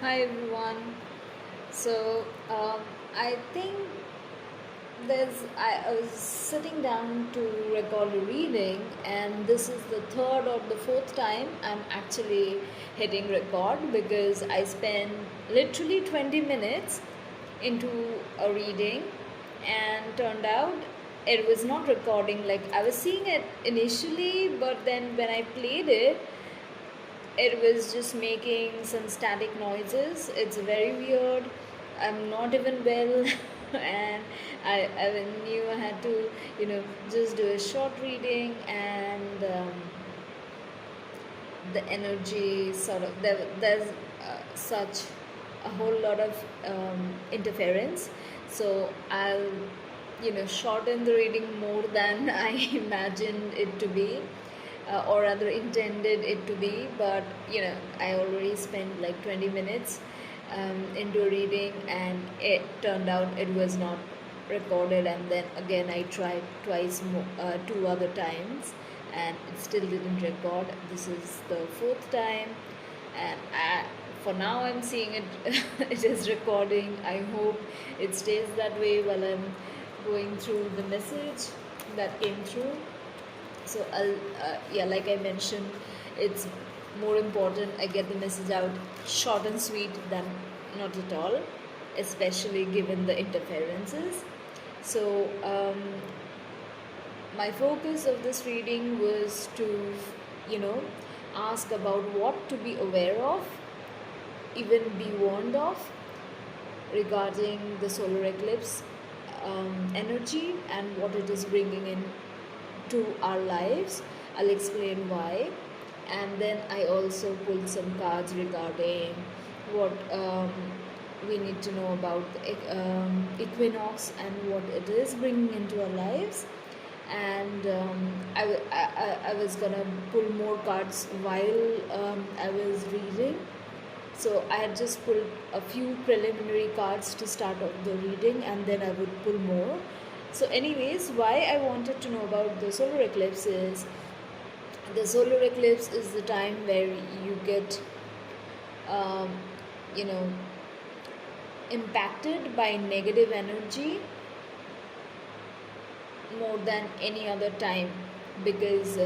Hi everyone. So I think I was sitting down to record a reading, and this is the third or the fourth time I'm actually hitting record because I spent literally 20 minutes into a reading, and turned out it was not recording. Like I was seeing it initially, but then when I played it, it was just making some static noises. It's very weird. I'm not even well, and I knew I had to, just do a short reading, and the energy sort of there's such a whole lot of interference. So I'll shorten the reading more than I imagined it to be, or rather intended it to be. But I already spent like 20 minutes into reading, and it turned out it was not recorded. And then again I tried twice more, two other times, and it still didn't record. This is the fourth time, and for now I'm seeing it it is recording. I hope it stays that way while I'm going through the message that came through. So yeah, like I mentioned, it's more important I get the message out short and sweet than not at all, especially given the interferences. So my focus of this reading was to you know ask about what to be aware of, even be warned of, regarding the solar eclipse energy and what it is bringing in to our lives. I'll explain why. And then I also pulled some cards regarding what we need to know about the equinox and what it is bringing into our lives. And I was gonna pull more cards while I was reading. So I had just pulled a few preliminary cards to start off the reading, and then I would pull more. So, anyways, why I wanted to know about the solar eclipse is the solar eclipse is the time where you get, um, you know, impacted by negative energy more than any other time, because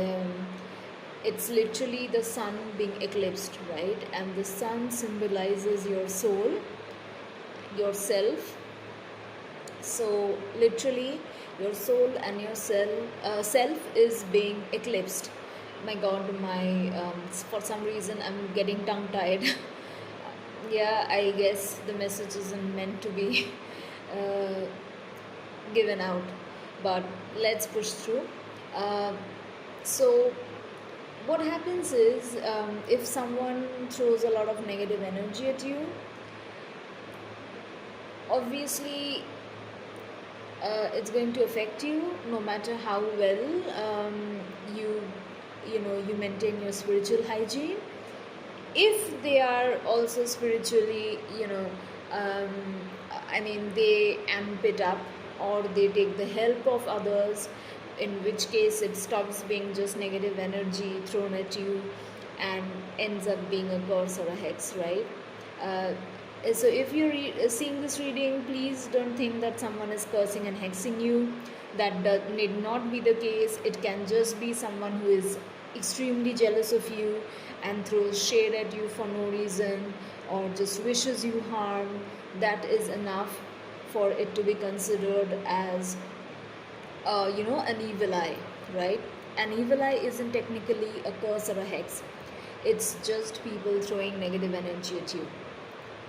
it's literally the sun being eclipsed, right? And the sun symbolizes your soul, yourself. So literally your soul and your self is being eclipsed. My god, my for some reason I'm getting tongue tied. Yeah, I guess the message isn't meant to be uh, given out, but let's push through. uh, so what happens is, if someone throws a lot of negative energy at you, obviously it's going to affect you no matter how well you you maintain your spiritual hygiene. If they are also spiritually, um, I mean, they amp it up, or they take the help of others, in which case it stops being just negative energy thrown at you and ends up being a curse or a hex, right? uh, so if you're seeing this reading, please don't think that someone is cursing and hexing you. That need not be the case. It can just be someone who is extremely jealous of you and throws shade at you for no reason, or just wishes you harm. That is enough for it to be considered as an evil eye, right? An evil eye isn't technically a curse or a hex. It's just people throwing negative energy at you.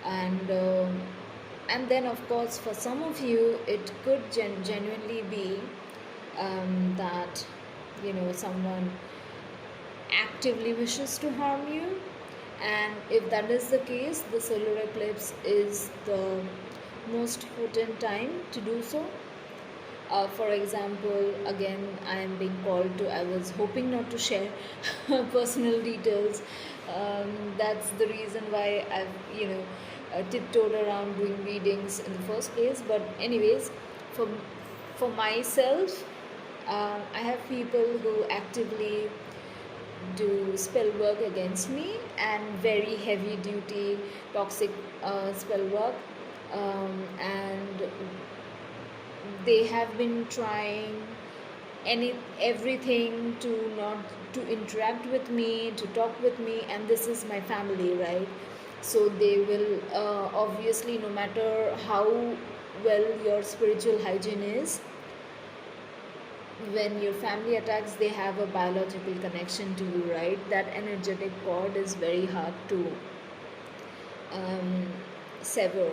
And then of course for some of you it could genuinely be that someone actively wishes to harm you. And if that is the case, the solar eclipse is the most potent time to do so. For example, again, I am being called to, I was hoping not to share personal details. That's the reason why I've, tiptoed around doing readings in the first place. But, anyways, for, for myself, I have people who actively do spell work against me, and very heavy duty toxic spell work, and they have been trying everything to not to interact with me, to talk with me, and this is my family, right? So they will obviously, no matter how well your spiritual hygiene is, when your family attacks, they have a biological connection to you, right? That energetic cord is very hard to sever,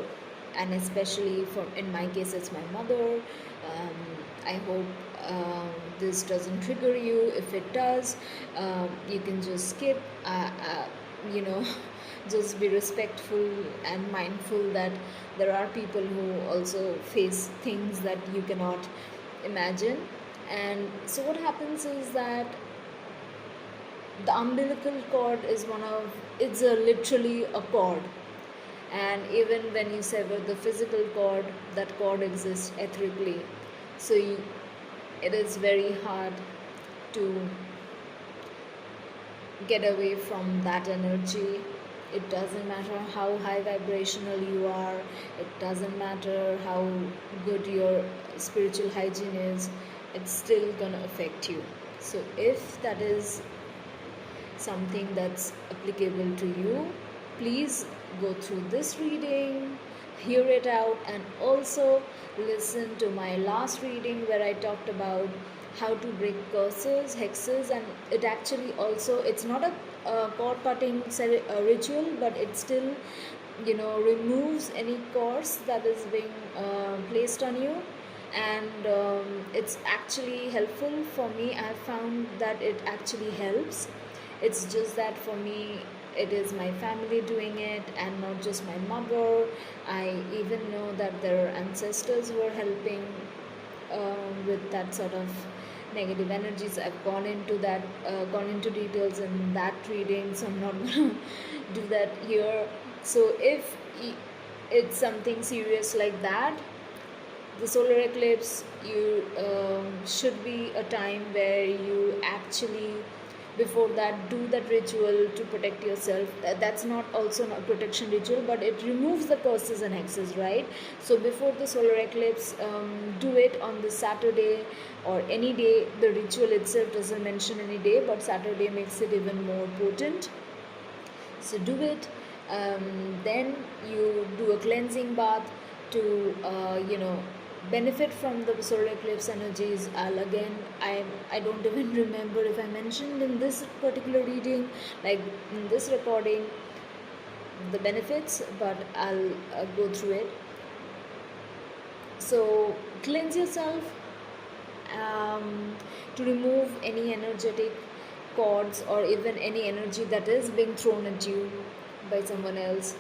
and especially for, in my case, it's my mother. I hope this doesn't trigger you. If it does, you can just skip. You know, just be respectful and mindful that there are people who also face things that you cannot imagine. And so what happens is that the umbilical cord is it's a literally a cord, and even when you sever the physical cord, that cord exists etherically. So it is very hard to get away from that energy. It doesn't matter how high vibrational you are, it doesn't matter how good your spiritual hygiene is, it's still gonna affect you. So if that is something that's applicable to you, please go through this reading, hear it out, and also listen to my last reading where I talked about how to break curses, hexes, and it actually also, it's not a cord cutting ritual, but it still, removes any curse that is being placed on you. And it's actually helpful for me. I found that it actually helps. It's just that for me, it is my family doing it and not just my mother. I even know that their ancestors were helping with that sort of negative energies. I've gone into details in that reading, so I'm not gonna do that here. So if it's something serious like that, the solar eclipse, you should be a time where you actually, before that, do that ritual to protect yourself. That's not also a protection ritual, but it removes the curses and hexes, right? So before the solar eclipse, do it on the Saturday or any day. The ritual itself doesn't mention any day, but Saturday makes it even more potent. So do it. Then you do a cleansing bath to benefit from the solar eclipse energies. I don't even remember if I mentioned in this particular reading, like in this recording, the benefits, but I'll go through it. So cleanse yourself to remove any energetic cords or even any energy that is being thrown at you by someone else.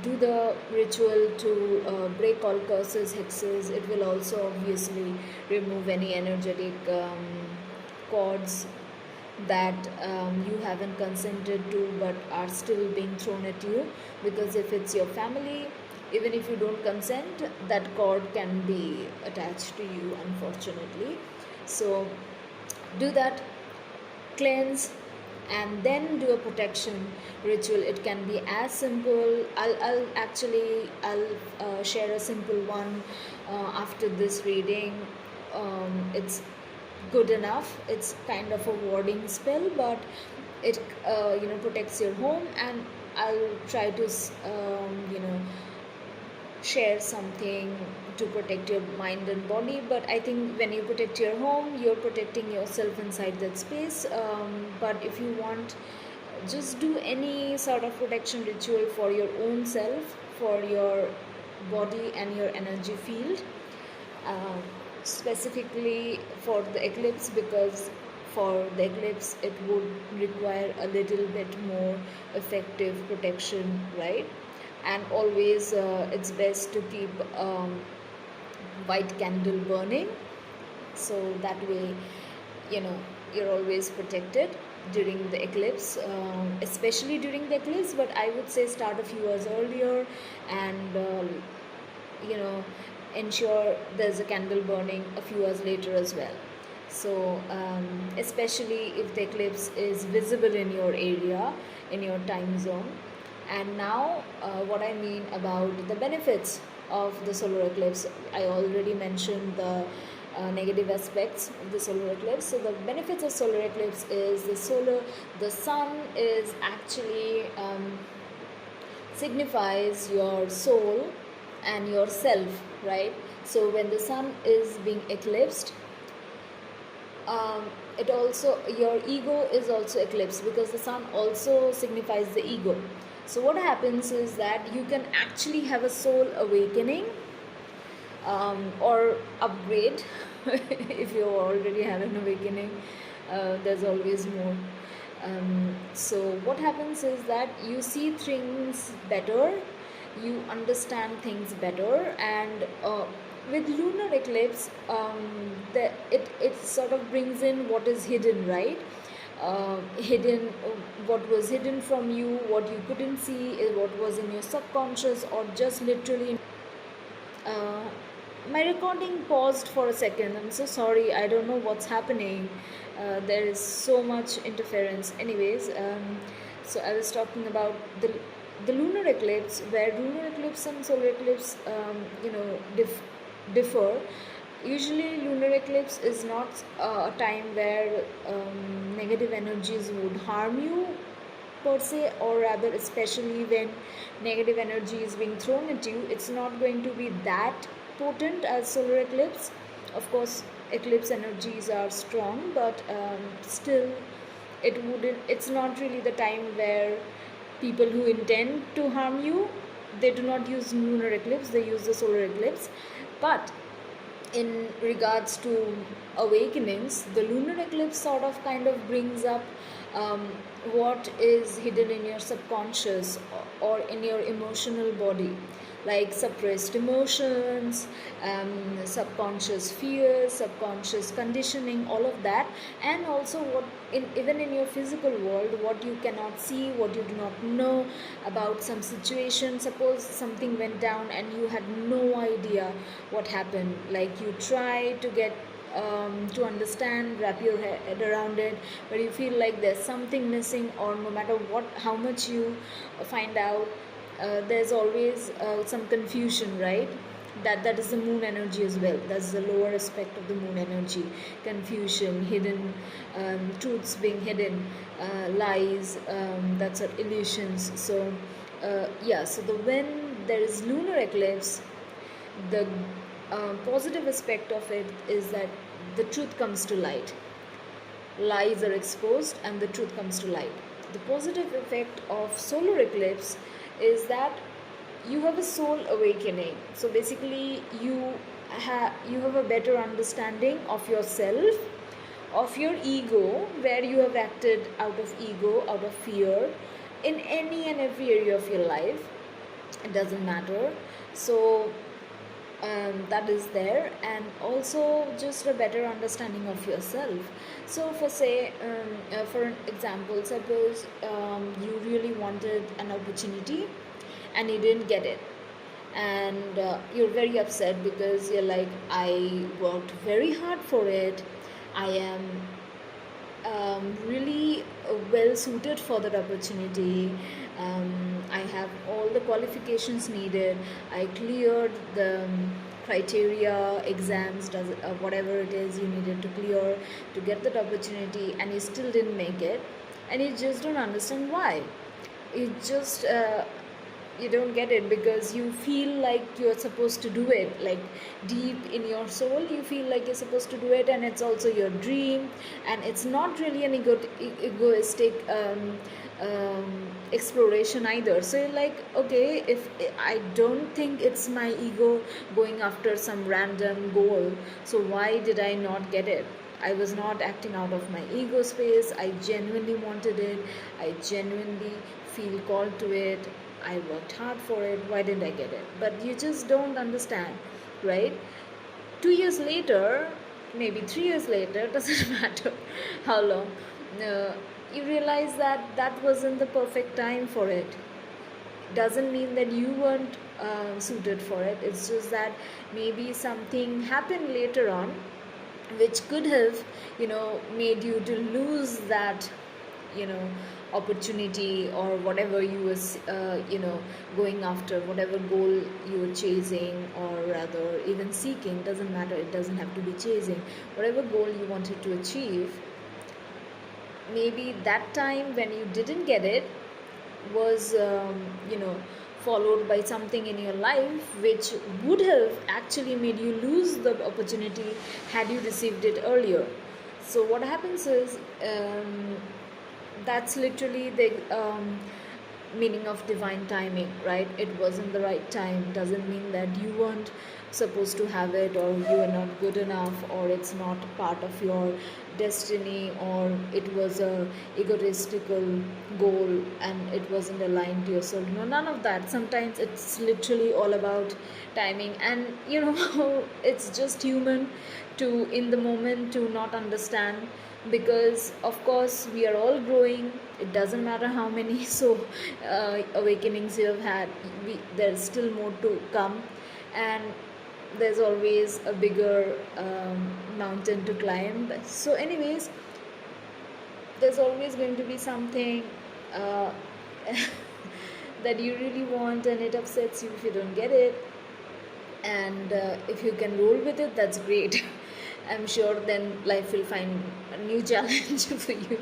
Do the ritual to break all curses, hexes. It will also obviously remove any energetic cords that you haven't consented to but are still being thrown at you. Because if it's your family, even if you don't consent, that cord can be attached to you, unfortunately. So do that, cleanse, and then do a protection ritual. It can be as simple. I'll share a simple one after this reading. It's good enough. It's kind of a warding spell, but it protects your home. And I'll try to share something to protect your mind and body. But I think when you protect your home, you're protecting yourself inside that space. But if you want, just do any sort of protection ritual for your own self, for your body and your energy field, specifically for the eclipse, because for the eclipse it would require a little bit more effective protection, right? And always it's best to keep white candle burning, so that way you're always protected during the eclipse, especially during the eclipse. But I would say start a few hours earlier, and ensure there's a candle burning a few hours later as well. So especially if the eclipse is visible in your area, in your time zone. And now what I mean about the benefits of the solar eclipse, I already mentioned the negative aspects of the solar eclipse. So the benefits of solar eclipse is the sun is actually signifies your soul and yourself, right? So when the sun is being eclipsed, it also, your ego is also eclipsed, because the sun also signifies the ego. So what happens is that you can actually have a soul awakening, or upgrade. If you already had an awakening, there's always more. So what happens is that you see things better, you understand things better, and with lunar eclipse, it sort of brings in what is hidden, right? Hidden, what was hidden from you, what you couldn't see, is what was in your subconscious, or just literally. Uh, my recording paused for a second. I'm so sorry. I don't know what's happening. There is so much interference. Anyways, so I was talking about the lunar eclipse, where lunar eclipse and solar eclipse, differ. Usually, lunar eclipse is not a time where negative energies would harm you per se, or rather, especially when negative energy is being thrown at you, it's not going to be that potent as solar eclipse. Of course, eclipse energies are strong, but still, it's not really the time where people who intend to harm you, they do not use lunar eclipse, they use the solar eclipse. But in regards to awakenings, the lunar eclipse sort of kind of brings up what is hidden in your subconscious, or in your emotional body, like suppressed emotions, subconscious fears, subconscious conditioning, all of that. And also what even in your physical world, what you cannot see, what you do not know about some situation. Suppose something went down and you had no idea what happened, like you try to get to understand, wrap your head around it, but you feel like there's something missing, or no matter what, how much you find out, there's always some confusion, right? That is the moon energy as well. That's the lower aspect of the moon energy. Confusion, hidden truths being hidden, lies, that's our illusions. So so when there is lunar eclipse, the positive aspect of it is that the truth comes to light. Lies are exposed and the truth comes to light. The positive effect of solar eclipse is that you have a soul awakening. So basically, you have a better understanding of yourself, of your ego, where you have acted out of ego, out of fear, in any and every area of your life. It doesn't matter. So that is there, and also just a better understanding of yourself. So for an example, suppose you really wanted an opportunity and you didn't get it, and you're very upset, because you're like, I worked very hard for it, I am really well suited for that opportunity. I have all the qualifications needed. I cleared the criteria, exams, whatever it is you needed to clear to get that opportunity, and you still didn't make it, and you just don't understand why. You just you don't get it, because you feel like you're supposed to do it, like deep in your soul you feel like you're supposed to do it, and it's also your dream, and it's not really an egoistic exploration either. So you're like, okay, if I don't think it's my ego going after some random goal, so why did I not get it? I was not acting out of my ego space. I genuinely wanted it. I genuinely feel called to it. I worked hard for it. Why didn't I get it? But you just don't understand, right? 2 years later, maybe 3 years later, doesn't matter how long, you realize that that wasn't the perfect time for it. Doesn't mean that you weren't suited for it. It's just that maybe something happened later on, which could have made you to lose that opportunity, or whatever you was going after, whatever goal you were chasing, or rather even seeking. Doesn't matter, it doesn't have to be chasing. Whatever goal you wanted to achieve, maybe that time when you didn't get it was followed by something in your life which would have actually made you lose the opportunity had you received it earlier. So what happens is, that's literally the meaning of divine timing, right? It wasn't the right time doesn't mean that you weren't supposed to have it, or you are not good enough, or it's not part of your destiny, or it was a egotistical goal and it wasn't aligned to your soul. No, none of that. Sometimes it's literally all about timing, and it's just human to in the moment to not understand, because of course we are all growing. It doesn't matter how many awakenings you have had, there's still more to come, and there's always a bigger mountain to climb. So anyways, there's always going to be something uh, that you really want, and it upsets you if you don't get it. And if you can roll with it, that's great. I'm sure then life will find a new challenge for you.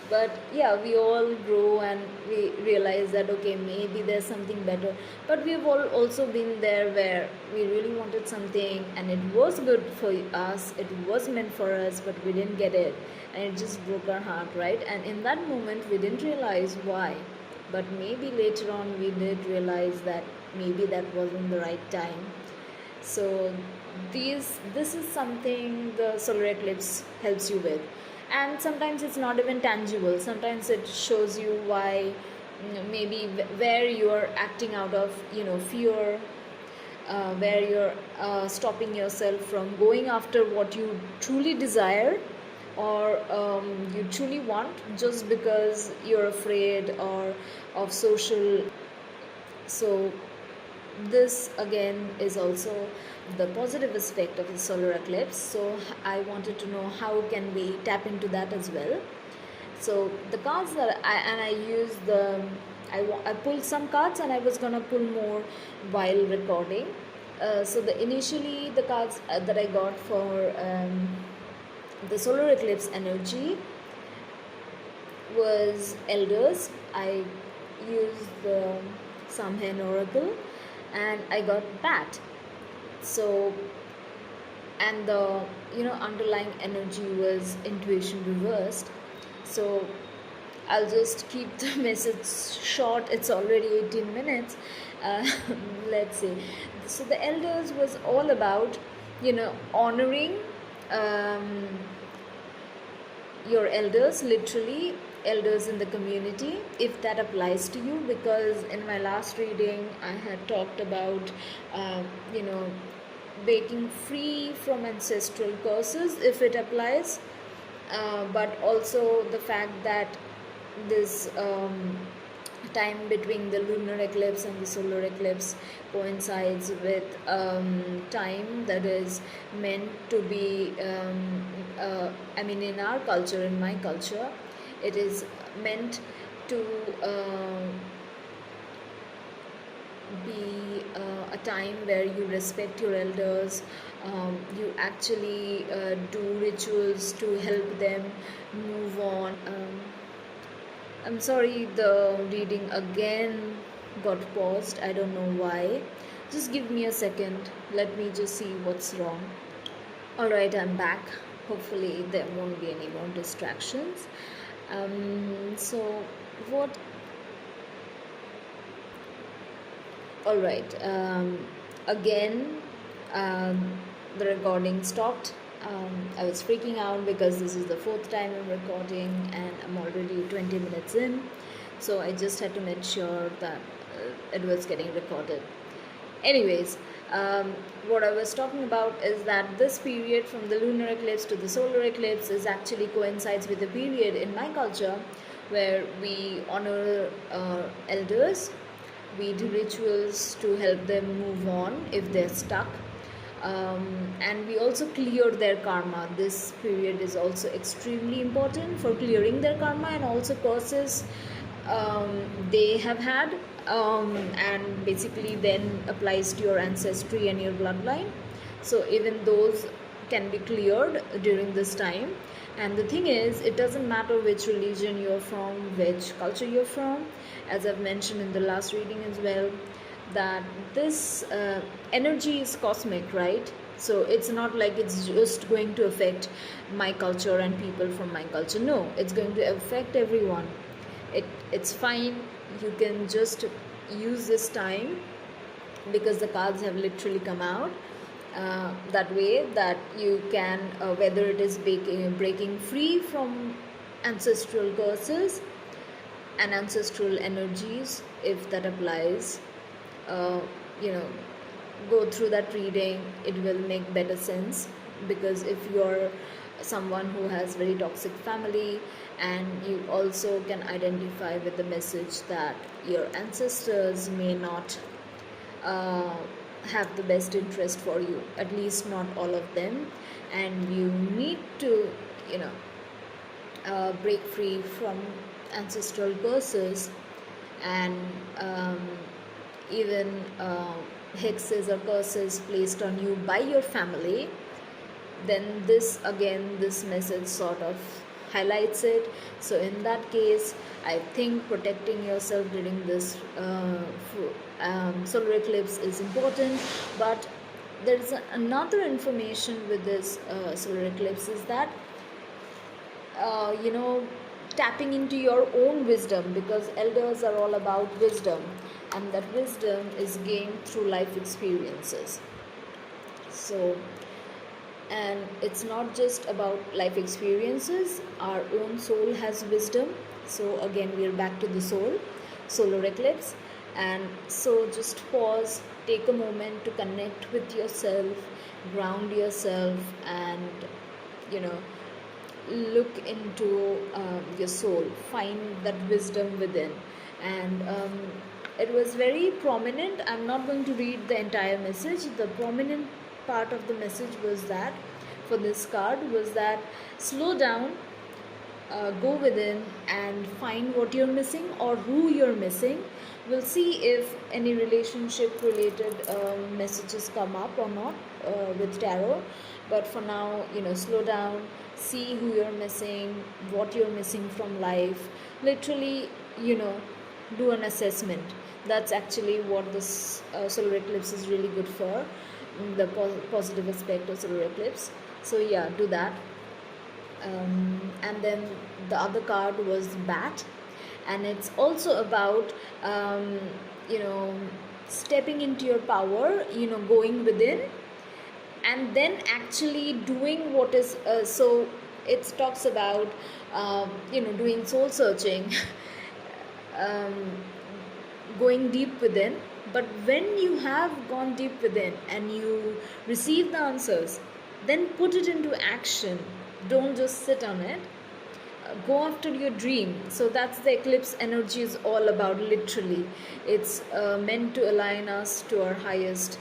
But yeah, we all grow and we realize that okay, maybe there's something better. But we've all also been there where we really wanted something and it was good for us, it was meant for us, but we didn't get it, and it just broke our heart, right? And in that moment we didn't realize why, but maybe later on we did realize that maybe that wasn't the right time. So this is something the solar eclipse helps you with. And sometimes it's not even tangible, sometimes it shows you why, maybe where you're acting out of fear, where you're stopping yourself from going after what you truly desire, or you truly want, just because you're afraid or of social. So this again is also the positive aspect of the solar eclipse. So I wanted to know how can we tap into that as well. So the cards that I used I pulled some cards, and I was gonna pull more while recording. So initially the cards that I got for the solar eclipse energy was elders. I used the Samhain oracle, and I got bat. So, and the underlying energy was intuition reversed. So I'll just keep the message short, it's already 18 minutes. uh, let's see. So the elders was all about honoring your elders, literally elders in the community, if that applies to you, because in my last reading I had talked about breaking free from ancestral curses, if it applies, but also the fact that this time between the lunar eclipse and the solar eclipse coincides with time that is meant to be in our culture, in my culture, it is meant to be a time where you respect your elders. You actually do rituals to help them move on. I'm sorry, the reading again got paused. I don't know why. Just give me a second. Let me just see what's wrong. Alright, I'm back. Hopefully, there won't be any more distractions. So, what? Alright, again, the recording stopped. I was freaking out because this is the fourth time I'm recording and I'm already 20 minutes in. So I just had to make sure that it was getting recorded. Anyways, what I was talking about is that this period from the lunar eclipse to the solar eclipse is actually coincides with a period in my culture where we honor elders. We do rituals to help them move on if they're stuck. and we also clear their karma. This period is also extremely important for clearing their karma and also curses they have had, and basically then applies to your ancestry and your bloodline. So even those can be cleared during this time. And the thing is, it doesn't matter which religion you're from, which culture you're from, as I've mentioned in the last reading as well, that this energy is cosmic, right? So it's not like it's just going to affect my culture and people from my culture. No, it's going to affect everyone. It's fine. You can just use this time, because the cards have literally come out that way, that you can whether it is breaking free from ancestral curses and ancestral energies, if that applies, uh, you know go through that reading. It will make better sense, because if you're someone who has very toxic family, and you also can identify with the message that your ancestors may not uh, have the best interest for you, at least not all of them, and you need to you know break free from ancestral curses, and even hexes or curses placed on you by your family. Then this message sort of highlights it. So in that case, I think protecting yourself during this solar eclipse is important. But there is another information with this solar eclipse, is that uh, you know tapping into your own wisdom, because elders are all about wisdom, and that wisdom is gained through life experiences. So, and it's not just about life experiences, our own soul has wisdom. So again, we are back to the solar eclipse. And so just pause, take a moment to connect with yourself, ground yourself, and you know look into your soul, find that wisdom within. And it was very prominent. I'm not going to read the entire message. The prominent part of the message was that, for this card, was that slow down, go within and find what you're missing or who you're missing. We'll see if any relationship related messages come up or not with tarot. But for now, slow down, see who you're missing, what you're missing from life. Literally, do an assessment. That's actually what this solar eclipse is really good for, the positive aspect of solar eclipse. So yeah, do that. And then the other card was bat, and it's also about stepping into your power, going within, and then actually doing what is so it talks about doing soul searching, um, going deep within. But when you have gone deep within and you receive the answers, then put it into action. Don't just sit on it. Go after your dream. So that's the eclipse energy is all about. Literally, it's meant to align us to our highest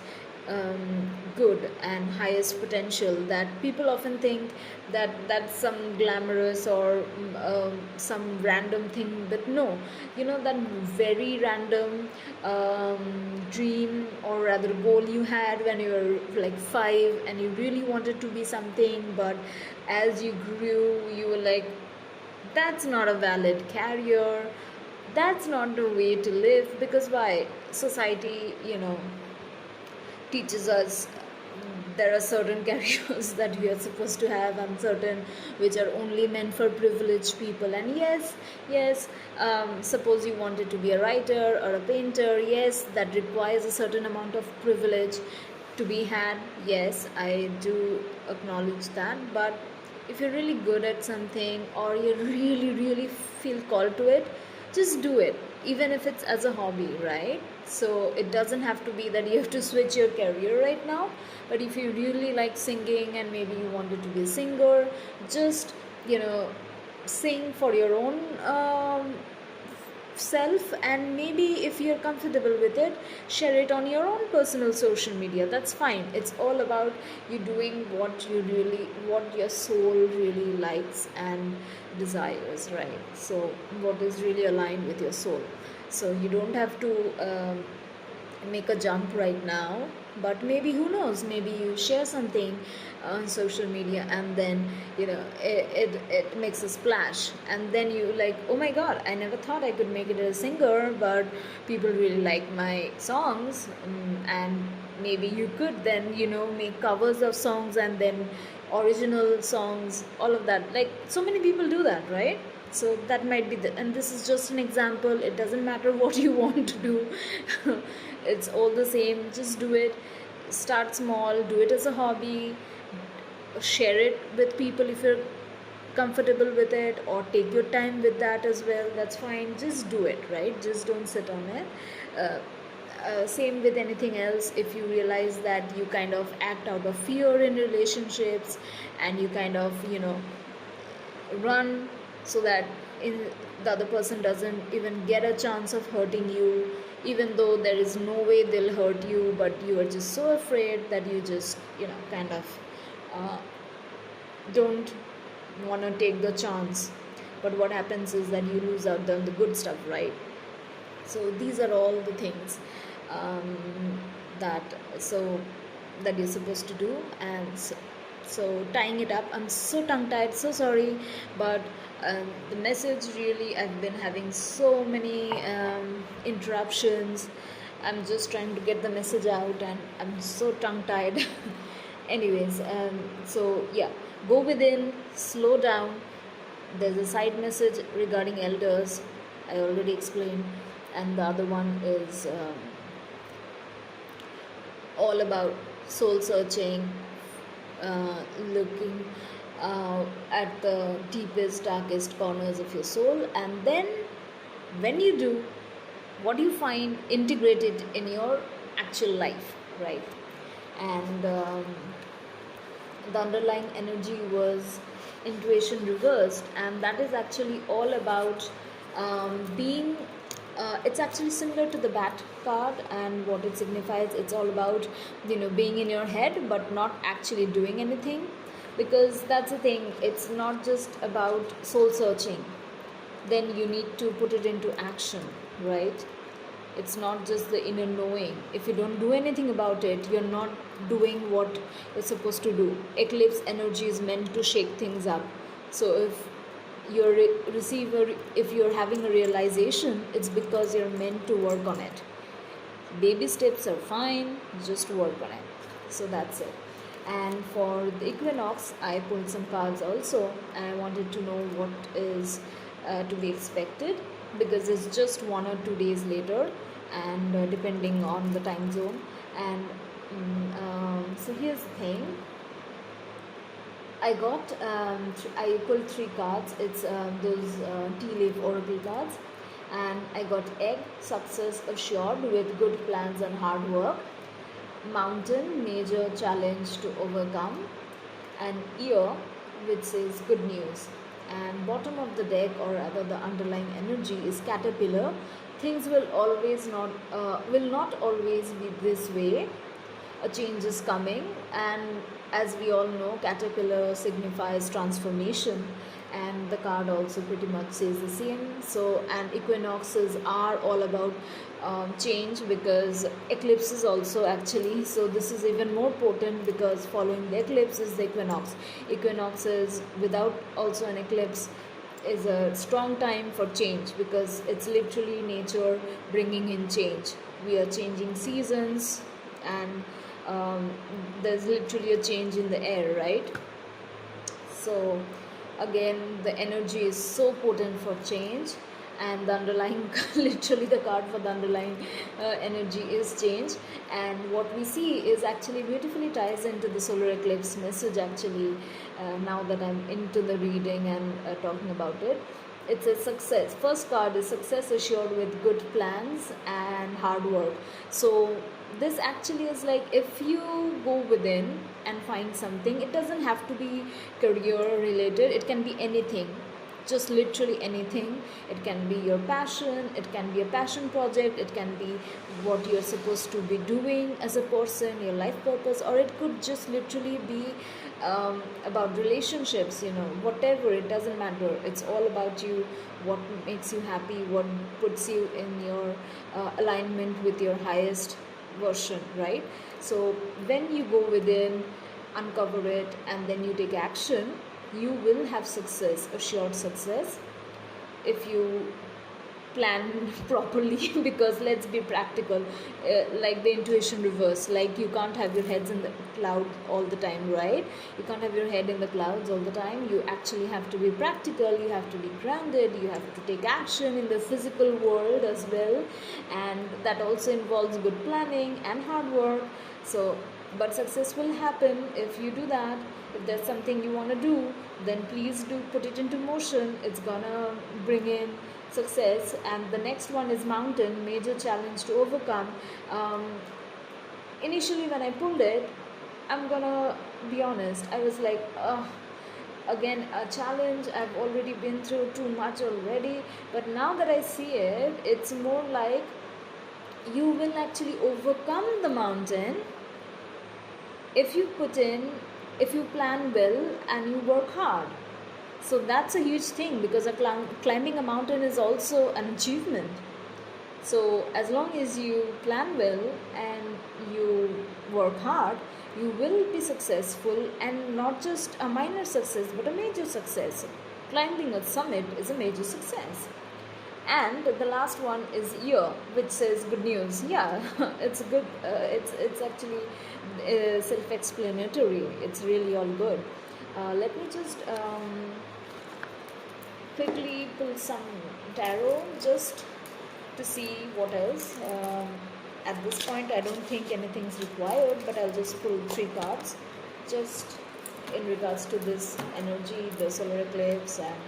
good and highest potential. That people often think that that's some glamorous or some random thing, but no, that very random dream, or rather goal you had when you were like 5 and you really wanted to be something, but as you grew you were like, that's not a valid career, that's not the way to live. Because why? Society teaches us there are certain careers that we are supposed to have, and certain which are only meant for privileged people. And yes, suppose you wanted to be a writer or a painter, yes, that requires a certain amount of privilege to be had. Yes, I do acknowledge that. But if you're really good at something, or you really feel called to it, just do it, even if it's as a hobby, right? So it doesn't have to be that you have to switch your career right now. But if you really like singing and maybe you wanted to be a singer, just sing for your own self, and maybe if you're comfortable with it, share it on your own personal social media. That's fine. It's all about you doing what your soul really likes and desires, right? So what is really aligned with your soul. So you don't have to make a jump right now, but maybe, who knows, maybe you share something on social media, and then it makes a splash, and then you like, oh my god, I never thought I could make it as a singer, but people really like my songs. And maybe you could then make covers of songs, and then original songs, all of that. Like, so many people do that, right? So that might be and this is just an example. It doesn't matter what you want to do. It's all the same. Just do it. Start small, do it as a hobby, share it with people if you're comfortable with it, or take your time with that as well. That's fine. Just do it, right? Just don't sit on it. Same with anything else. If you realize that you kind of act out of fear in relationships, and you kind of run so that the other person doesn't even get a chance of hurting you, even though there is no way they'll hurt you, but you are just so afraid that you just kind of uh, don't want to take the chance. But what happens is that you lose out on the good stuff, right? So these are all the things that so that you're supposed to do. And so tying it up, I'm so tongue tied, so sorry, but the message, really, I've been having so many interruptions. I'm just trying to get the message out, and I'm so tongue tied. Anyways, so yeah, go within, slow down. There's a side message regarding elders, I already explained, and the other one is all about soul searching, looking at the deepest, darkest corners of your soul. And then, when you do, what do you find integrated in your actual life, right? And the underlying energy was intuition reversed, and that is actually all about being it's actually similar to the bat card, and what it signifies, it's all about being in your head but not actually doing anything. Because that's the thing, it's not just about soul searching. Then you need to put it into action, right? It's not just the inner knowing. If you don't do anything about it, you're not doing what you're supposed to do. Eclipse energy is meant to shake things up. So if you're if you're having a realization, it's because you're meant to work on it. Baby steps are fine, just work on it. So that's it. And for the equinox, I pulled some cards also, and I wanted to know what is to be expected, because it's just 1 or 2 days later, and depending on the time zone. And so here's the thing. I got I pulled 3 cards. It's those tea leaf oracle cards, and I got egg, success assured with good plans and hard work. Mountain, major challenge to overcome. And ear, which says good news. And bottom of the deck, or rather the underlying energy, is caterpillar. Things will not always be this way. A change is coming, and as we all know, caterpillar signifies transformation, and the card also pretty much says the same. So, and equinoxes are all about change, because eclipses also, actually, so this is even more potent, because following the eclipse is the equinox. Equinoxes without also an eclipse is a strong time for change, because it's literally nature bringing in change. We are changing seasons, and there's literally a change in the air, right? So again, the energy is so potent for change, and the underlying literally the card for the underlying energy is change. And what we see is actually beautifully ties into the solar eclipse message, actually. Now that I'm into the reading and talking about it, it's a success. First card is success assured with good plans and hard work. So this actually is like, if you go within and find something, it doesn't have to be career related, it can be anything. just literally anything. It can be your passion, it can be a passion project, it can be what you're supposed to be doing as a person, your life purpose, or it could just literally be about relationships, whatever. It doesn't matter, it's all about you, what makes you happy, what puts you in your alignment with your highest version, right? So when you go within, uncover it, and then you take action, you will have success, assured success, if you plan properly. Because let's be practical, like the intuition reverse, like you can't have your heads in the cloud all the time, right? You can't have your head in the clouds all the time. You actually have to be practical, you have to be grounded, you have to take action in the physical world as well, and that also involves good planning and hard work. So but success will happen if you do that. If there's something you want to do, then please do put it into motion. It's gonna bring in success. And the next one is mountain, major challenge to overcome. Initially when I pulled it, I'm gonna be honest, I was like, again a challenge, I've already been through too much already. But now that I see it, it's more like you will actually overcome the mountain if you put in, if you plan well and you work hard. So that's a huge thing, because climbing a mountain is also an achievement. So as long as you plan well and you work hard, you will be successful, and not just a minor success but a major success. Climbing a summit is a major success. And the last one is year, which says good news. Yeah, it's good. It's actually self-explanatory. It's really all good. Let me just quickly pull some tarot just to see what else. At this point, I don't think anything's required, but I'll just pull 3 cards, just in regards to this energy, the solar eclipse, and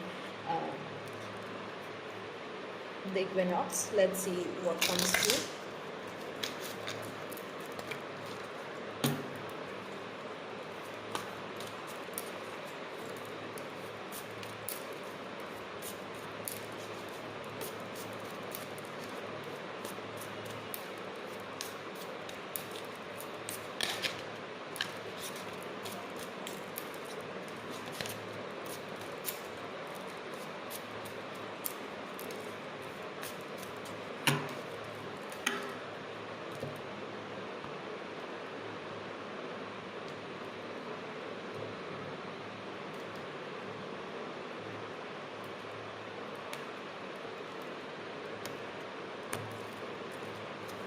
the equinox. Let's see what comes through.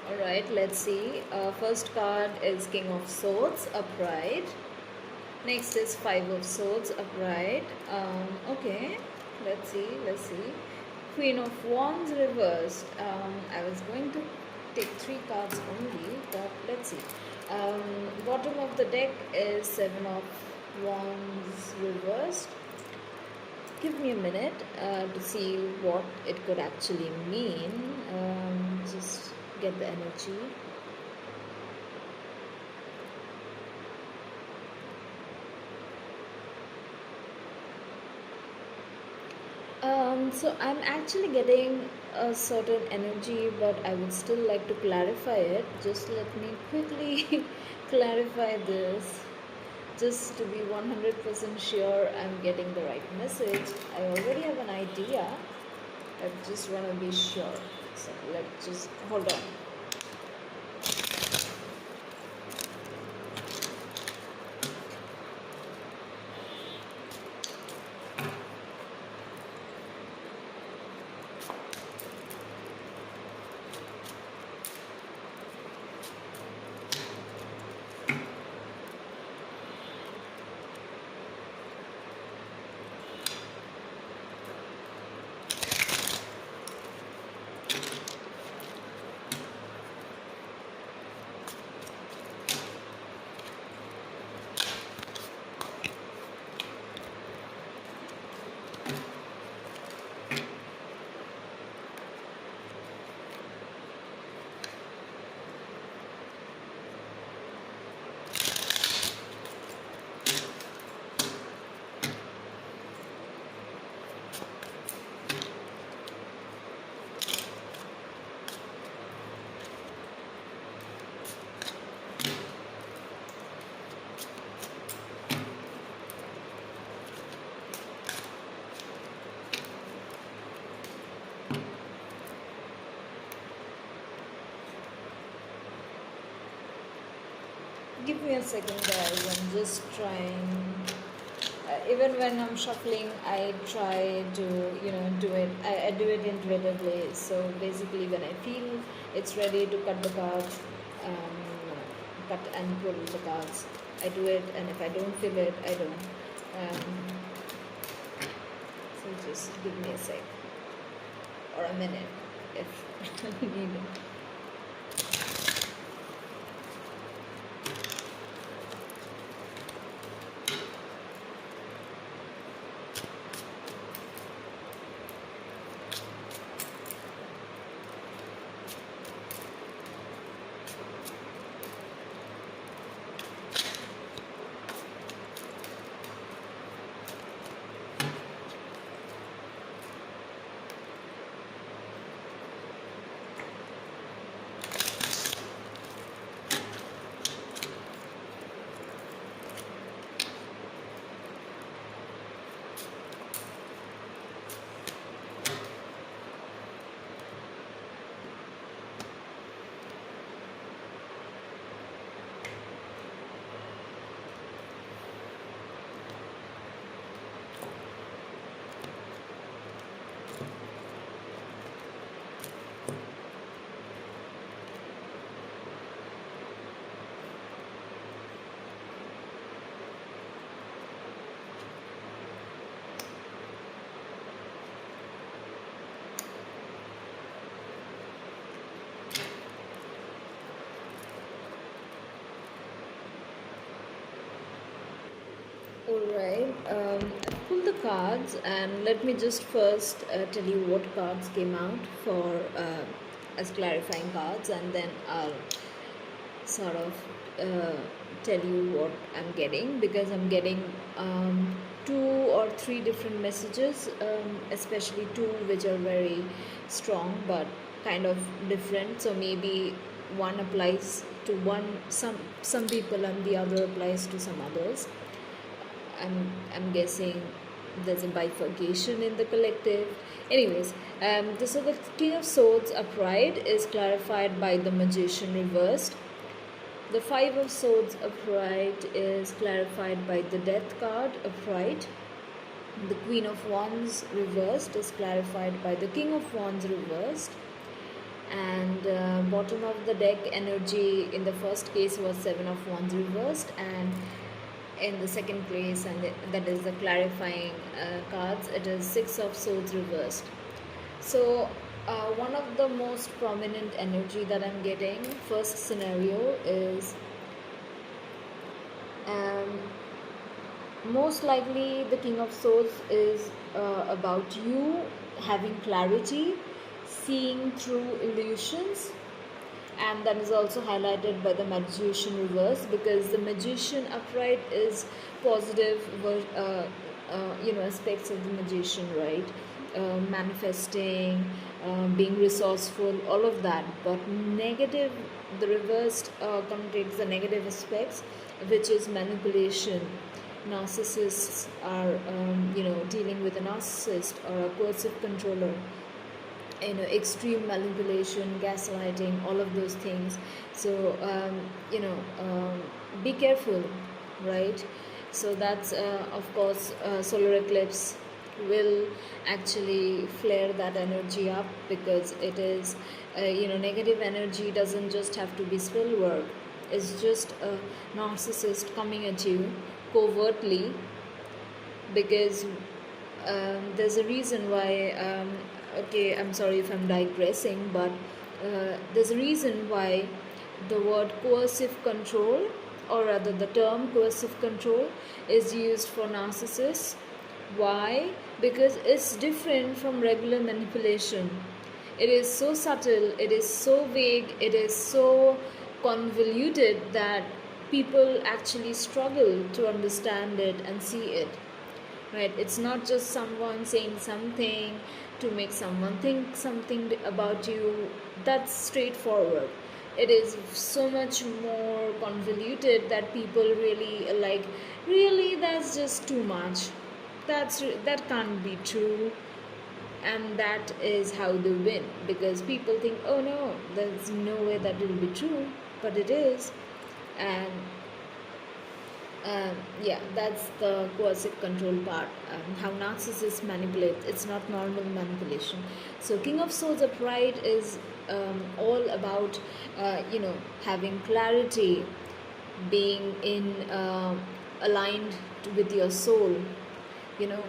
Alright, let's see. First card is King of Swords, upright. Next is 5 of Swords, upright. Okay, let's see. Queen of Wands, reversed. I was going to take 3 cards only, but let's see. Bottom of the deck is 7 of Wands, reversed. Give me a minute to see what it could actually mean. Just get the energy. So I'm actually getting a certain energy, but I would still like to clarify it. Just let me quickly clarify this, just to be 100% sure I'm getting the right message. I already have an idea, I just want to be sure. So let's just hold on. Give me a second, guys. I'm just trying. Even when I'm shuffling, I try to, do it. I do it intuitively. So basically, when I feel it's ready to cut the cards, um, cut and pull the cards, I do it. And if I don't feel it, I don't. So just give me a sec or a minute if needed. Alright, I've pulled the cards, and let me just first tell you what cards came out for as clarifying cards, and then I'll sort of tell you what I'm getting, because I'm getting two or three different messages, especially two which are very strong but kind of different. So maybe one applies to some people and the other applies to some others. I'm guessing there's a bifurcation in the collective. Anyways, so the King of Swords upright is clarified by the Magician reversed. The Five of Swords upright is clarified by the Death card upright. The Queen of Wands reversed is clarified by the King of Wands reversed. And bottom of the deck energy in the first case was Seven of Wands reversed, and in the second place, and that is the clarifying cards, it is Six of Swords reversed. So one of the most prominent energy that I'm getting, first scenario is most likely the King of Swords is about you having clarity, seeing through illusions, and that is also highlighted by the Magician reverse, because the Magician upright is positive aspects of the Magician, right? Manifesting, being resourceful, all of that. But negative, the reversed connotates the negative aspects, which is manipulation. Narcissists are dealing with a narcissist or a coercive controller, extreme manipulation, gaslighting, all of those things. So be careful, right? So that's of course solar eclipse will actually flare that energy up, because it is negative energy doesn't just have to be spell work. It's just a narcissist coming at you covertly, because there's a reason why okay, I'm sorry if I'm digressing, but there's a reason why the word coercive control, or rather the term coercive control, is used for narcissists. Why? Because it's different from regular manipulation. It is so subtle, it is so vague, it is so convoluted that people actually struggle to understand it and see it. Right? It's not just someone saying something to make someone think something about you. That's straightforward. It is so much more convoluted that people really like, really, that's just too much. That can't be true. And that is how they win, because people think, oh no, there's no way that will be true, but it is. And Yeah, that's the coercive control part. How narcissists manipulate. It's not normal manipulation. So, King of Swords upright is all about, having clarity, being in aligned with your soul. You know,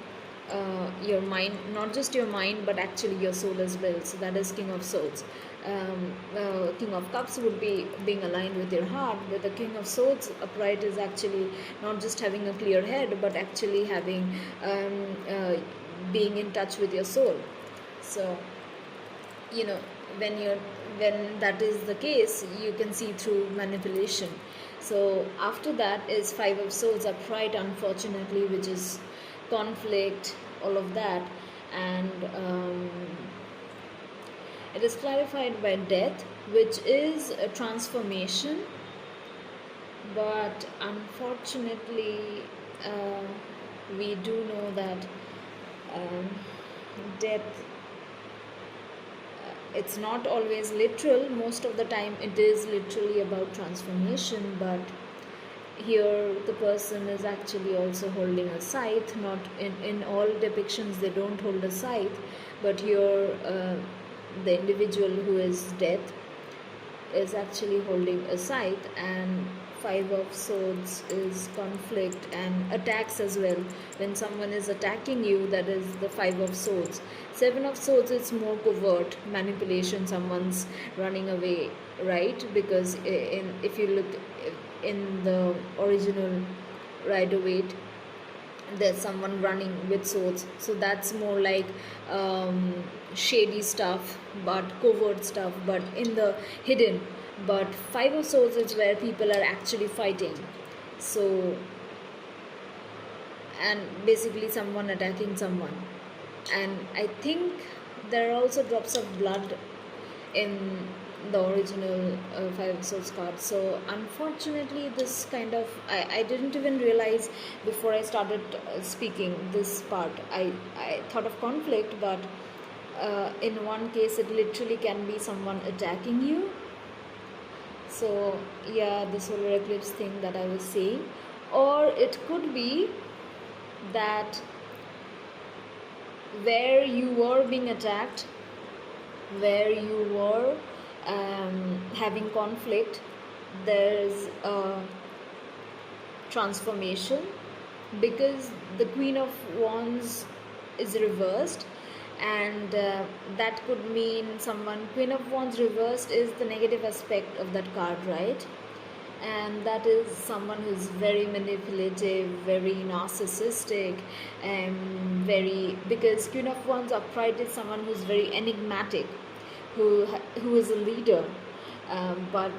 your mind, not just your mind, but actually your soul as well. So that is King of Swords. King of Cups would be being aligned with your heart, but the King of Swords upright is actually not just having a clear head, but actually having being in touch with your soul. So, you know, when you're when that is the case, you can see through manipulation. So after that is Five of Swords upright, unfortunately, which is conflict, all of that. And it is clarified by death, which is a transformation, but unfortunately, we do know that um, death, it's not always literal. Most of the time it is literally about transformation, but here the person is actually also holding a scythe. Not in all depictions they don't hold a scythe, but here the individual who is death is actually holding a scythe. And Five of Swords is conflict and attacks as well. When someone is attacking you, that is the Five of Swords. Seven of Swords is more covert manipulation. Someone's running away, right? Because if you look in the original Rider Waite, there's someone running with swords, so that's more like shady stuff, but covert stuff, but in the hidden. But Five of Swords is where people are actually fighting. So, and basically someone attacking someone. And I think there are also drops of blood in the original Five of Swords card. So unfortunately, this kind of I didn't even realize before I started speaking this part. I thought of conflict, but in one case it literally can be someone attacking you. So yeah, the solar eclipse thing that I was saying, or it could be that where you were being attacked, where you were having conflict, there's a transformation, because the Queen of Wands is reversed, and that could mean someone. Queen of Wands reversed is the negative aspect of that card, right? And that is someone who's very manipulative, very narcissistic, and because Queen of Wands upright is someone who's very enigmatic, who is a leader, but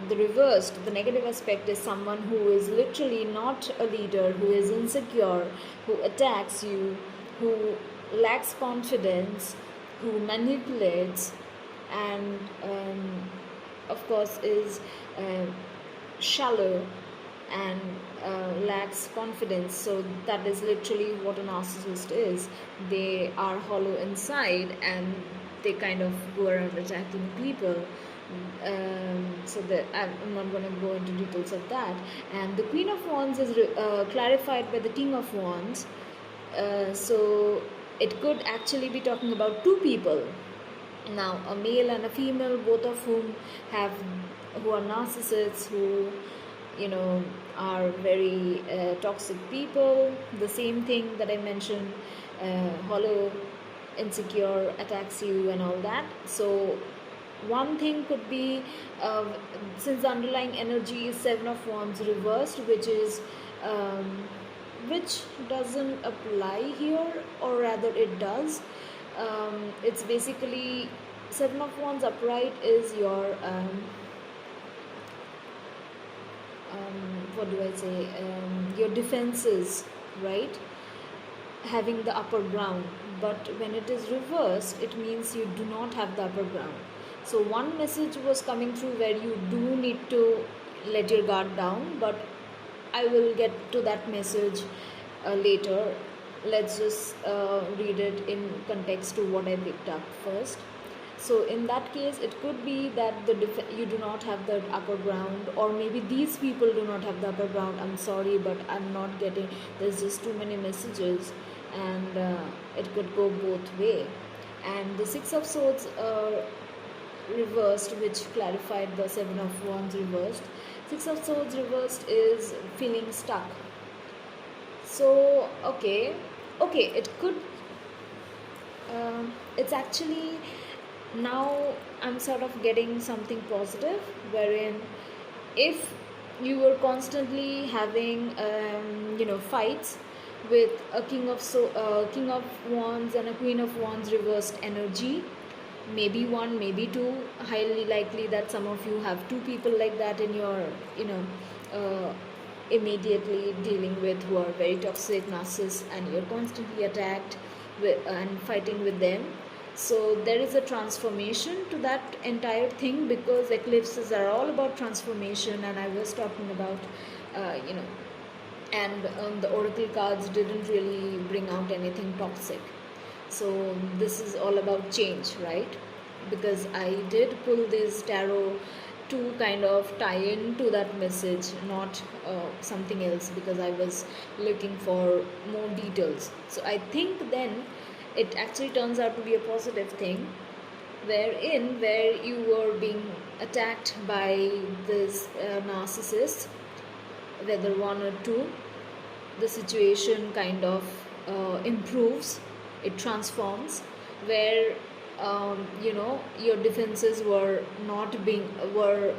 the reversed, the negative aspect is someone who is literally not a leader, who is insecure, who attacks you, who lacks confidence, who manipulates, and of course is shallow and lacks confidence. So that is literally what a narcissist is. They are hollow inside, and they kind of go around attacking people. So that I'm not going to go into details of that. And the Queen of Wands is clarified by the King of Wands. So it could actually be talking about two people. Now, a male and a female, both of whom who are narcissists, who are very toxic people. The same thing that I mentioned, hollow, insecure, attacks you, and all that. So one thing could be, since the underlying energy is Seven of Wands reversed, which doesn't apply here, or rather it does. It's basically Seven of Wands upright is your what do I say? Your defenses, right? Having the upper ground. But when it is reversed, it means you do not have the upper ground. So one message was coming through where you do need to let your guard down, but I will get to that message later. Let's just read it in context to what I picked up first. So in that case, it could be that you do not have the upper ground, or maybe these people do not have the upper ground. I'm sorry, but I'm not getting. There's just too many messages, and it could go both way. And the Six of Swords reversed, which clarified the Seven of Wands reversed. Six of Swords reversed is feeling stuck. So okay, it could. It's actually, now I'm sort of getting something positive, wherein if you were constantly having fights with a king of wands and a queen of wands reversed energy, maybe one, maybe two, highly likely that some of you have two people like that in your uh, immediately dealing with, who are very toxic narcissists, and you're constantly attacked and fighting with them. So there is a transformation to that entire thing, because eclipses are all about transformation, and I was talking about and the oracle cards didn't really bring out anything toxic. So this is all about change, right? Because I did pull this tarot to kind of tie into that message, not something else, because I was looking for more details. So I think then it actually turns out to be a positive thing, where you were being attacked by this narcissist, whether one or two, the situation kind of improves, it transforms, where your defenses were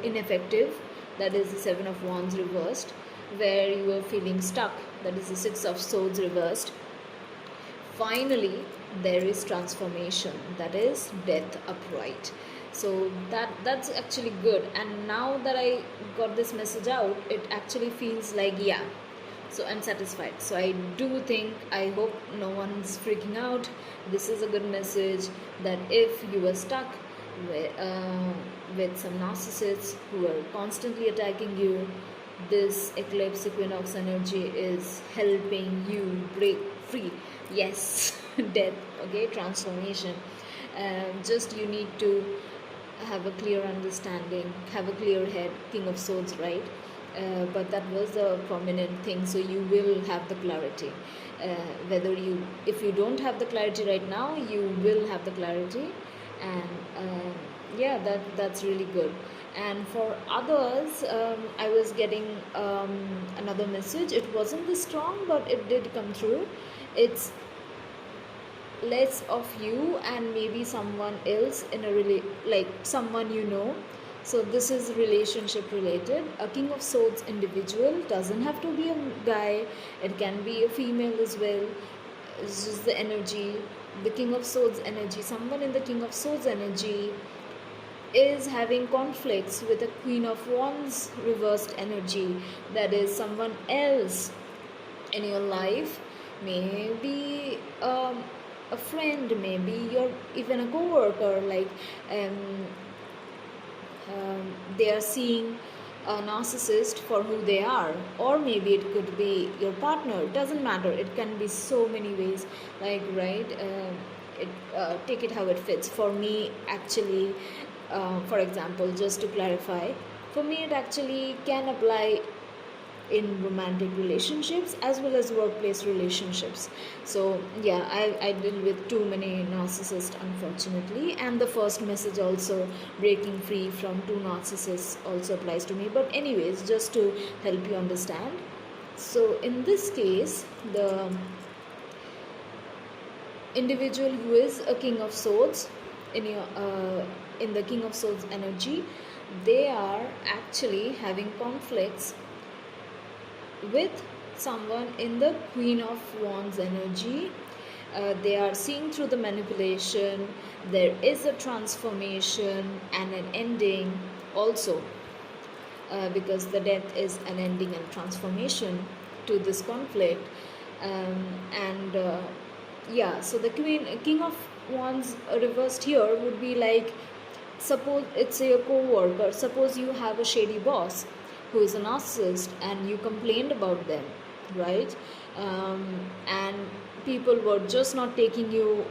ineffective, that is the Seven of Wands reversed, where you were feeling stuck, that is the Six of Swords reversed. Finally there is transformation, that is death upright. So that's actually good, and now that I got this message out, it actually feels like, yeah, so I'm satisfied. So I do think, I hope no one's freaking out. This is a good message, that if you were stuck with some narcissists who are constantly attacking you, this eclipse equinox energy is helping you break free. Yes. Death, okay, transformation. Just you need to have a clear understanding, have a clear head, King of Swords, right? But that was the prominent thing, so you will have the clarity. If you don't have the clarity right now, you will have the clarity, and that's really good. And for others, I was getting another message. It wasn't this strong, but it did come through. It's less of you and maybe someone else in a like someone you know. So this is relationship related. A King of Swords individual doesn't have to be a guy, it can be a female as well. It's just the energy, the King of Swords energy. Someone in the King of Swords energy is having conflicts with a Queen of Wands reversed energy. That is someone else in your life, maybe a friend, maybe you're even a co-worker, like they are seeing a narcissist for who they are, or maybe it could be your partner. It doesn't matter, it can be so many ways, like, right? Take it how it fits. For me, actually, for example, just to clarify, for me it actually can apply in romantic relationships as well as workplace relationships. So yeah, I deal with too many narcissists, unfortunately, and the first message also, breaking free from two narcissists, also applies to me. But anyways, just to help you understand, so in this case, the individual who is a King of Swords in the King of Swords energy, they are actually having conflicts with someone in the Queen of Wands energy. They are seeing through the manipulation. There is a transformation and an ending also, because the death is an ending and transformation to this conflict. So the King of Wands reversed here would be like, suppose it's your co-worker, suppose you have a shady boss who is a narcissist and you complained about them, right? And people were just not taking you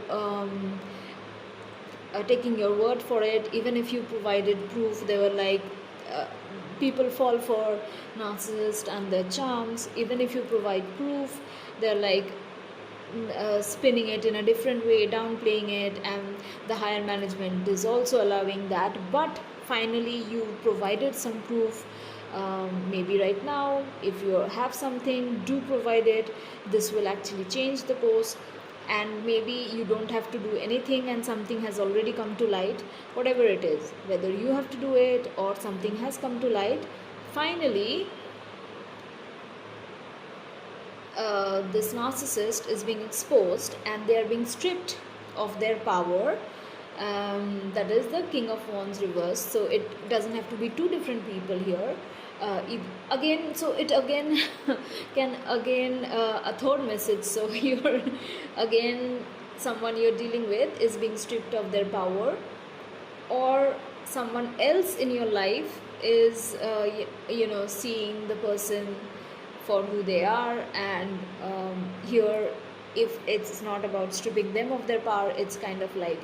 taking your word for it. Even if you provided proof, they were like, uh, people fall for narcissists and their charms. Even if you provide proof, they're like, spinning it in a different way, downplaying it, and the higher management is also allowing that. But finally, you provided some proof. Maybe right now, if you have something, do provide it. This will actually change the course, and maybe you don't have to do anything, and something has already come to light. Whatever it is, whether you have to do it or something has come to light, finally this narcissist is being exposed and they are being stripped of their power. That is the King of Wands reversed. So it doesn't have to be two different people here. Again, so it again can again a third message. So you're again, someone you're dealing with is being stripped of their power, or someone else in your life is seeing the person for who they are. And here, if it's not about stripping them of their power, it's kind of like,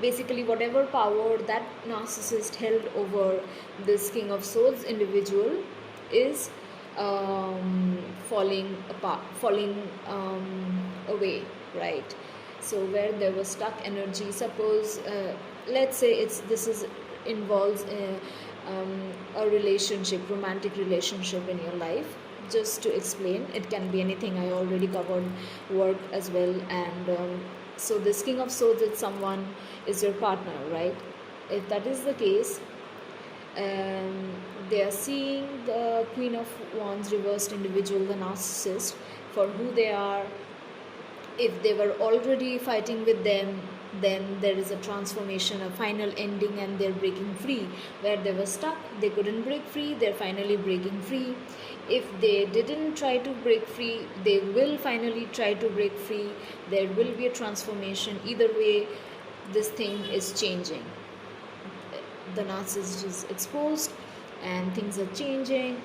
basically whatever power that narcissist held over this King of Swords individual is falling apart, falling away, right? So where there was stuck energy, suppose let's say this is involves a relationship, romantic relationship in your life. Just to explain, it can be anything. I already covered work as well. And so this King of Swords is someone, is your partner, right? If that is the case, they are seeing the Queen of Wands reversed individual, the narcissist, for who they are. If they were already fighting with them, then there is a transformation, a final ending, and they're breaking free. Where they were stuck, they couldn't break free, they're finally breaking free. If they didn't try to break free, they will finally try to break free. There will be a transformation. Either way, this thing is changing. The narcissist is exposed and things are changing.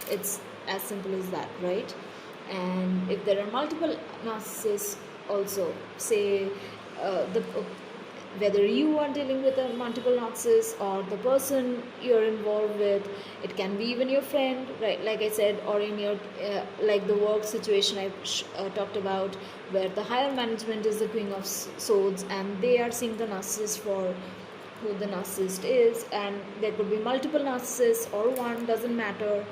It's as simple as that, right? And if there are multiple narcissists also, say whether you are dealing with a multiple narcissist or the person you're involved with, it can be even your friend, right? Like I said, or in your like the work situation I talked about, where the higher management is the Queen of Swords and they are seeing the narcissist for who the narcissist is. And there could be multiple narcissists or one, doesn't matter.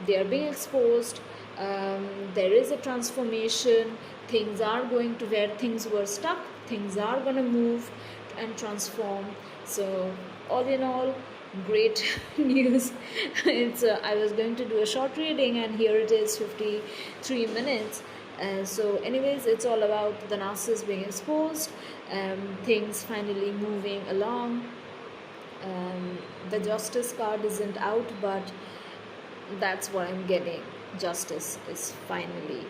They are being exposed. There is a transformation. Things are going to where things were stuck, things are going to move and transform. So all in all, great news. It's I was going to do a short reading and here it is 53 minutes. So anyways, it's all about the narcissist being exposed, things finally moving along. The Justice card isn't out, but that's what I'm getting. Justice is finally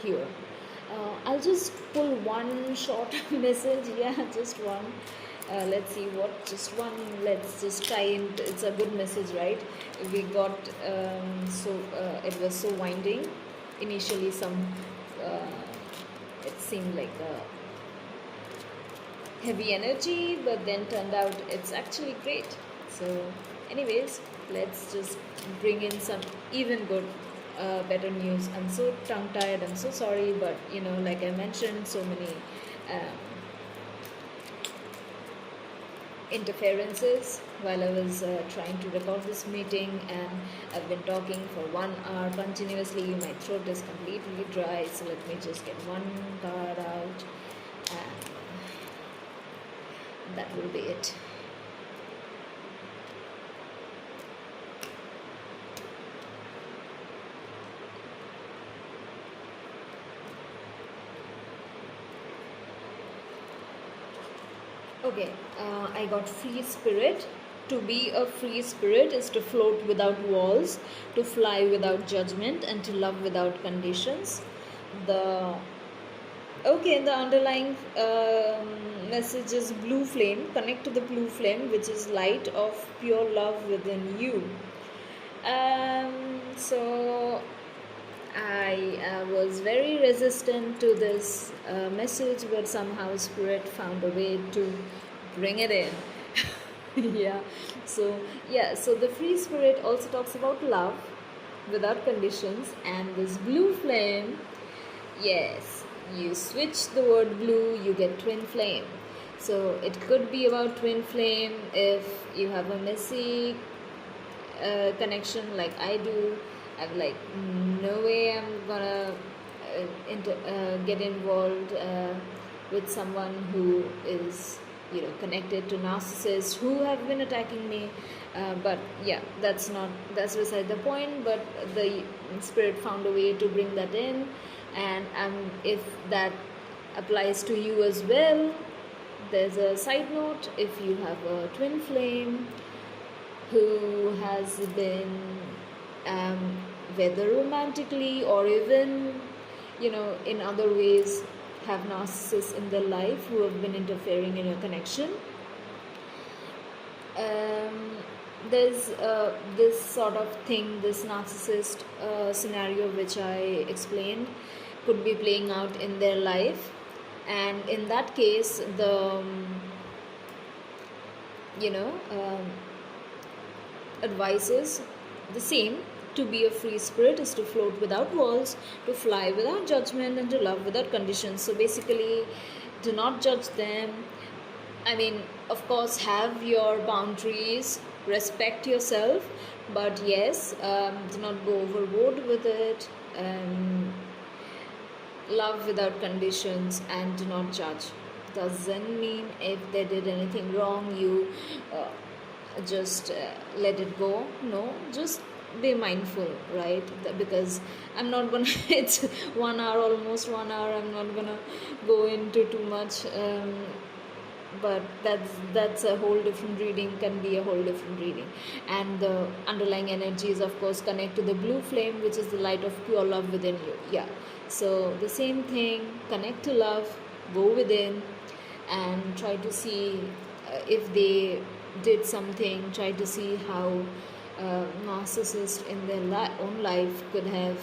here. I'll just pull one short message. Yeah, just one. Let's see what, just one. Let's just try and it's a good message, right? We got it was so winding initially. It seemed like a heavy energy, but then turned out it's actually great. So anyways, let's just bring in some even good better news. I'm so tongue tied, I'm so sorry, but like I mentioned, so many interferences while I was trying to record this meeting, and I've been talking for 1 hour continuously. My throat is completely dry, so let me just get one card out and that will be it. Okay, I got free spirit. To be a free spirit is to float without walls, to fly without judgment, and to love without conditions. The underlying message is blue flame. Connect to the blue flame, which is light of pure love within you. So I was very resistant to this message, but somehow Spirit found a way to bring it in. Yeah. So so the free spirit also talks about love without conditions, and this blue flame. Yes, you switch the word blue, you get twin flame. So it could be about twin flame if you have a messy connection like I do. I'm like, no way I'm gonna get involved with someone who is, connected to narcissists who have been attacking me. But yeah, that's beside the point. But the spirit found a way to bring that in, and if that applies to you as well, there's a side note. If you have a twin flame who has been, whether romantically or even, in other ways, have narcissists in their life who have been interfering in your connection. There's this sort of thing, this narcissist scenario which I explained, could be playing out in their life, and in that case, the advice is the same. To be a free spirit is to float without walls, to fly without judgment, and to love without conditions. So basically, do not judge them. I mean, of course, have your boundaries, respect yourself, but yes, do not go overboard with it. Love without conditions, and do not judge. Doesn't mean if they did anything wrong, you just let it go. No, just be mindful, right? Because I'm not gonna it's 1 hour, almost 1 hour. I'm not gonna go into too much, but that's a whole different reading, can be a whole different reading. And the underlying energies, of course, connect to the blue flame, which is the light of pure love within you. Yeah, so the same thing, connect to love, go within, and try to see if they did something, try to see how narcissists in their own life could have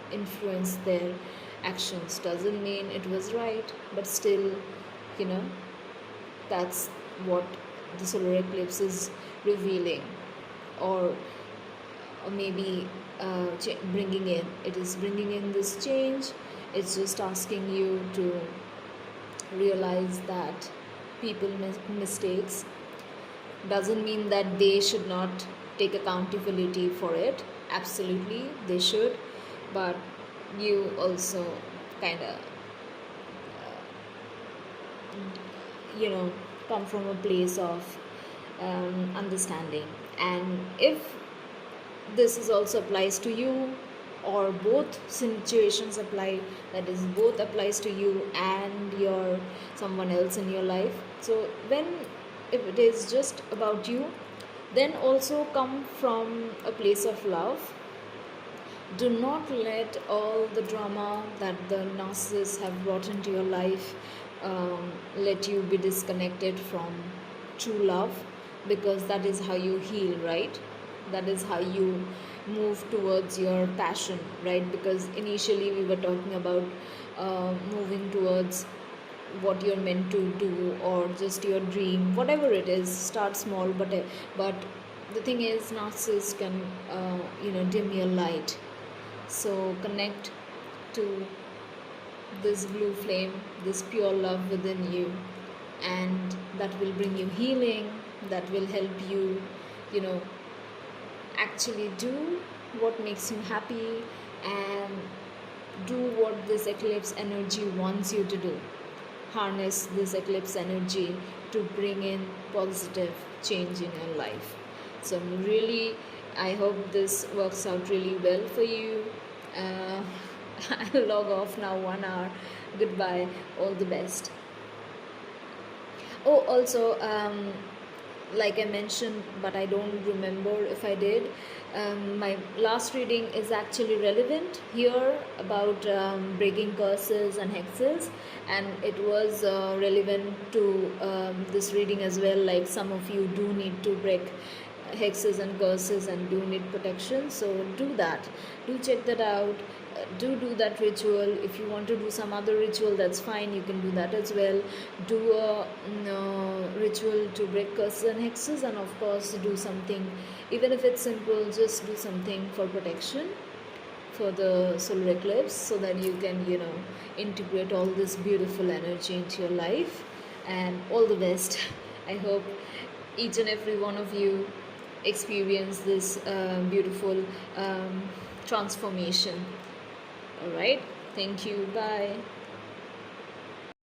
influenced their actions. Doesn't mean it was right, but still, you know that's what the solar eclipse is revealing, or maybe bringing in. It is bringing in this change. It's just asking you to realize that people make mistakes. Doesn't mean that they should not take accountability for it. Absolutely they should, but you also kind of come from a place of understanding. And if this is also applies to you, or both situations apply, that is, both applies to you and your someone else in your life. So when, if it is just about you, then also come from a place of love. Do not let all the drama that the narcissists have brought into your life let you be disconnected from true love, because that is how you heal, right? That is how you move towards your passion, right? Because initially we were talking about moving towards what you're meant to do, or just your dream, whatever it is. Start small, but the thing is, narcissists can dim your light. So connect to this blue flame, this pure love within you, and that will bring you healing. That will help you actually do what makes you happy, and do what this eclipse energy wants you to do. Harness this eclipse energy to bring in positive change in your life. So really, I hope this works out really well for you. I'll log off now. 1 hour. Goodbye. All the best. Oh, also, like I mentioned, but I don't remember if I did, my last reading is actually relevant here about breaking curses and hexes, and it was relevant to this reading as well. Like, some of you do need to break hexes and curses and do need protection, so do that. Do check that out. do that ritual. If you want to do some other ritual, that's fine, you can do that as well. Do a ritual to break curses and hexes, and of course do something, even if it's simple, just do something for protection for the solar eclipse, so that you can integrate all this beautiful energy into your life. And all the best. I hope each and every one of you experience this beautiful transformation. All right, thank you, bye.